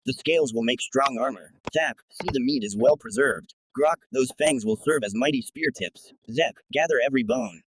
The scales will make strong armor. Thak, see the meat is well preserved. Grok, those fangs will serve as mighty spear tips. Zek, gather every bone.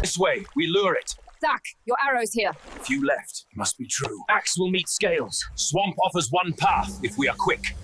This way, we lure it. Thak, your arrow's here. Few left, must be true. Axe will meet scales. Swamp offers one path if we are quick.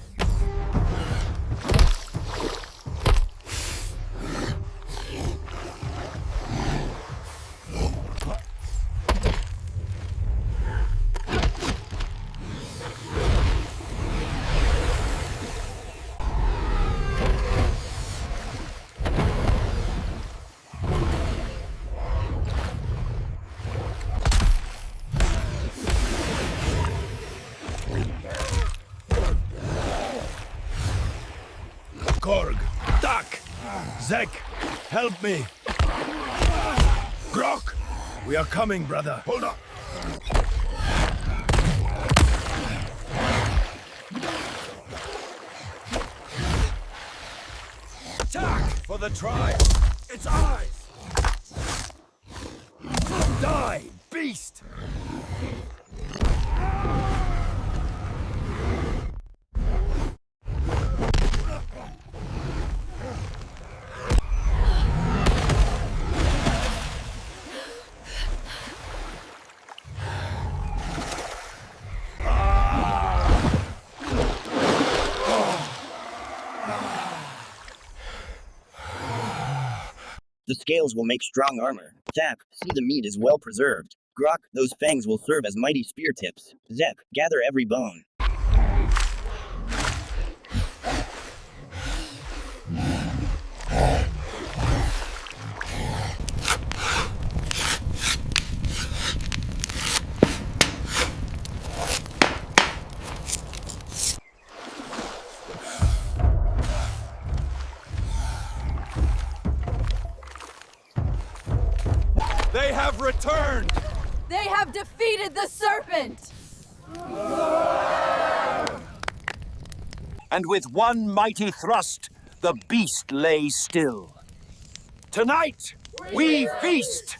Korg, Thak, Zek, help me. Grok, we are coming, brother. Hold up. Attack for the tribe. It's ours. Die, beast. The scales will make strong armor. Thak, see the meat is well preserved. Grok, those fangs will serve as mighty spear tips. Zek, gather every bone. They have returned! They have defeated the serpent! And with one mighty thrust, the beast lay still. Tonight, we feast!